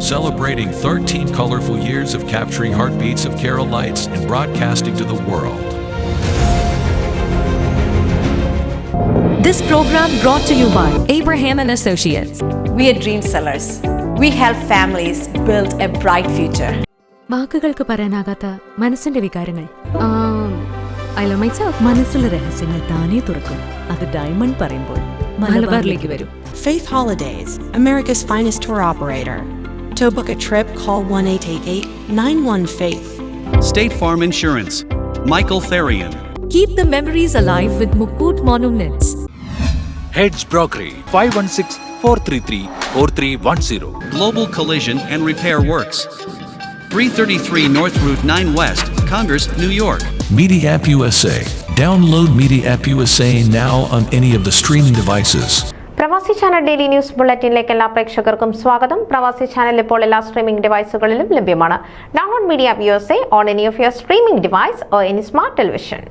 celebrating 13 colorful years of capturing heartbeats of Keralites and broadcasting to the world. This program brought to you by Abraham and Associates. We are dream sellers. We help families build a bright future. വാക്കുകൾക്ക് പറയാനാകാത്ത മനസ്സിന്റെ വികാരങ്ങൾ. I love myself. മനസ്സിലെ രഹസ്യങ്ങൾ താനേ തുറക്കും. അത് diamond പറയുമ്പോൾ മലബാറിലേക്ക് വരും. Faith Holidays, America's finest tour operator. To book a trip, call 1-888-91-FAITH. State Farm Insurance, Michael Therian. Keep the memories alive with Mukut Monuments. Hedge Brokery, 516-433-4310. Global Collision and Repair Works, 333 North Route 9 West, Congress, New York. Media App USA. Download Media App USA now on any of the streaming devices. പ്രവാസി channel daily news ബുള്ളറ്റിനിലേക്ക് എല്ലാ പ്രേക്ഷകർക്കും സ്വാഗതം. പ്രവാസി channel ഇപ്പോൾ എല്ലാ streaming ഡിവൈസുകളിലും ലഭ്യമാണ്. Download media app USA on any of your streaming device or any smart television.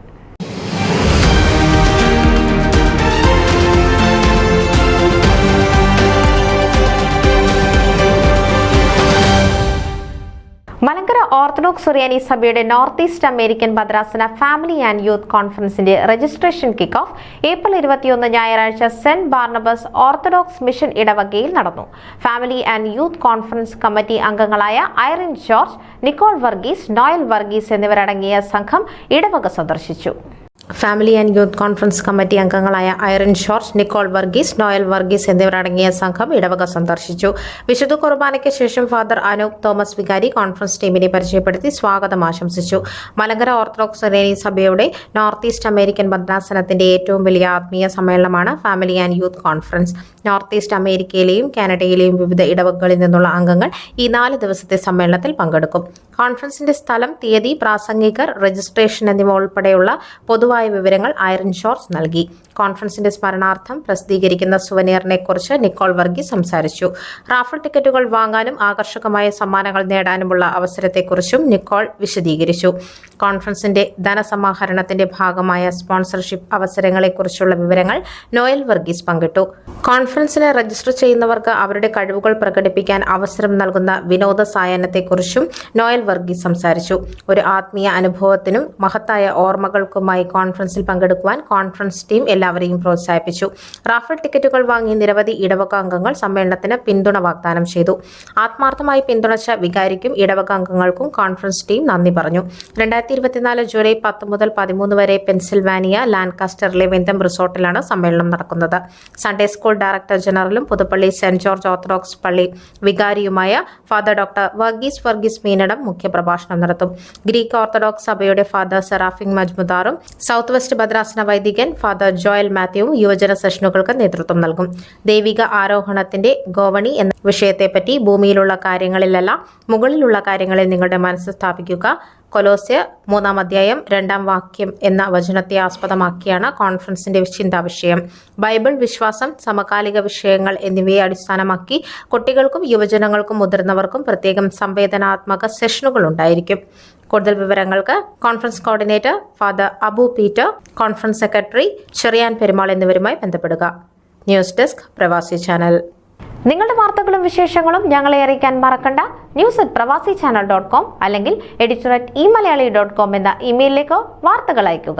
Malankara Orthodox സുറിയാനി സഭയുടെ നോർത്ത് ഈസ്റ്റ് അമേരിക്കൻ ഭദ്രാസന ഫാമിലി ആൻഡ് യൂത്ത് കോൺഫറൻസിന്റെ രജിസ്ട്രേഷൻ കിക്ക് ഓഫ് ഏപ്രിൽ 21 ഞായറാഴ്ച സെന്റ് ബാർണബസ് ഓർത്തഡോക്സ് മിഷൻ ഇടവകയിൽ നടന്നു. Family and Youth Conference committee അംഗങ്ങളായ Irene George, Nicole Varghese, Noel Varghese എന്നിവരടങ്ങിയ സംഘം ഇടവക സന്ദർശിച്ചു. Family and Youth Conference committee അംഗങ്ങളായ Irene George, Nicole Varghese, Noel Varghese എന്നിവരടങ്ങിയ സംഘം ഇടവക സന്ദർശിച്ചു. വിശുദ്ധ കുർബാനയ്ക്ക് ശേഷം ഫാദർ അനൂപ് തോമസ് വികാരി കോൺഫറൻസ് ടീമിനെ പരിചയപ്പെടുത്തി സ്വാഗതം ആശംസിച്ചു. മലങ്കര ഓർത്തഡോക്സ് സുറിയാനി സഭയുടെ നോർത്ത് ഈസ്റ്റ് അമേരിക്കൻ ഭദ്രാസനത്തിന്റെ ഏറ്റവും വലിയ ആത്മീയ സമ്മേളനമാണ് Family and Youth Conference. North East അമേരിക്കയിലെയും കാനഡയിലെയും വിവിധ ഇടവകകളിൽ നിന്നുള്ള അംഗങ്ങൾ ഈ 4 ദിവസത്തെ സമ്മേളനത്തിൽ പങ്കെടുക്കും. കോൺഫറൻസിന്റെ സ്ഥലം, തീയതി, പ്രാസംഗികർ, രജിസ്ട്രേഷൻ എന്നിവ ഉൾപ്പെടെയുള്ള പൊതുവായ വിവരങ്ങൾ ഐറിൻ ജോർജ് നൽകി. കോൺഫറൻസിന്റെ സ്മരണാർത്ഥം പ്രസിദ്ധീകരിക്കുന്ന സുവനീറിനെ കുറിച്ച് നിക്കോൾ വർഗീസ് സംസാരിച്ചു. റാഫൽ ടിക്കറ്റുകൾ വാങ്ങാനും ആകർഷകമായ സമ്മാനങ്ങൾ നേടാനുമുള്ള അവസരത്തെക്കുറിച്ചും നിക്കോൾ വിശദീകരിച്ചു. കോൺഫറൻസിന്റെ ധനസമാഹരണത്തിന്റെ ഭാഗമായ സ്പോൺസർഷിപ്പ് അവസരങ്ങളെക്കുറിച്ചുള്ള വിവരങ്ങൾ നോയൽ വർഗീസ് പങ്കിട്ടു. കോൺഫറൻസിന് രജിസ്റ്റർ ചെയ്യുന്നവർക്ക് അവരുടെ കഴിവുകൾ പ്രകടിപ്പിക്കാൻ അവസരം നൽകുന്ന വിനോദ സായാഹ്നത്തെക്കുറിച്ചും നോയൽ വർഗീസ് സംസാരിച്ചു. ഒരു ആത്മീയ അനുഭവത്തിനും മഹത്തായ ഓർമ്മകൾക്കുമായി കോൺഫറൻസിൽ പങ്കെടുക്കുവാൻ കോൺഫറൻസ് ടീം എല്ലാവരെയും പ്രോത്സാഹിപ്പിച്ചു. റാഫൽ ടിക്കറ്റുകൾ വാങ്ങി നിരവധി ഇടവക അംഗങ്ങൾ സമ്മേളനത്തിന് പിന്തുണ വാഗ്ദാനം ചെയ്തു. ആത്മാർത്ഥമായി പിന്തുണച്ച വികാരിക്കും ഇടവക അംഗങ്ങൾക്കും കോൺഫറൻസ് ടീം നന്ദി പറഞ്ഞു. 2024 ജൂലൈ 10 മുതൽ 13 വരെ പെൻസിൽവാനിയ ലാൻകാസ്റ്ററിലെ വിന്തം റിസോർട്ടിലാണ് സമ്മേളനം നടക്കുന്നത്. സൺഡേ സ്കൂൾ ഡയറക്ടർ ജനറലും പുതുപ്പള്ളി സെന്റ് ജോർജ് ഓർത്തഡോക്സ് പള്ളി വികാരിയുമായ ഫാദർ ഡോക്ടർ വർഗീസ് മീനടം മുഖ്യപ്രഭാഷണം നടത്തും. ഗ്രീക്ക് ഓർത്തഡോക്സ് സഭയുടെ ഫാദർ സെറാഫിൻ മജ്മുദാറും സൗത്ത് വെസ്റ്റ് ഭദ്രാസന വൈദികൻ ഫാദർ ജോയൽ മാത്യുവും യുവജന സെഷനുകൾക്ക് നേതൃത്വം നൽകും. ദൈവിക ആരോഹണത്തിന്റെ ഗോവണി എന്ന വിഷയത്തെപ്പറ്റി ഭൂമിയിലുള്ള കാര്യങ്ങളിലല്ല മുകളിലുള്ള കാര്യങ്ങളിൽ നിങ്ങളുടെ മനസ്സ് സ്ഥാപിക്കുക, കൊലോസ്യർ 3 അധ്യായം 2 വാക്യം എന്ന വചനത്തെ ആസ്പദമാക്കിയാണ് കോൺഫറൻസിന്റെ ചിന്താവിഷയം. ബൈബിൾ, വിശ്വാസം, സമകാലിക വിഷയങ്ങൾ എന്നിവയെ അടിസ്ഥാനമാക്കി കുട്ടികൾക്കും യുവജനങ്ങൾക്കും മുതിർന്നവർക്കും പ്രത്യേകം സംവേദനാത്മക സെഷനുകൾ ഉണ്ടായിരിക്കും. കൂടുതൽ വിവരങ്ങൾക്ക് conference coordinator father Abu Peter, conference secretary Cherian Perumal എന്നിവരുമായി ബന്ധപ്പെടുക. News desk Pravasi channel. നിങ്ങളുടെ വാർത്തകളും വിശേഷങ്ങളും ഞങ്ങളെ അറിയിക്കാൻ മറക്കണ്ട. news@pravasichannel.com അല്ലെങ്കിൽ editor@eMalayali.com എന്ന ഇമെയിലിലേക്ക് വാർത്തകൾ അയയ്ക്കുക.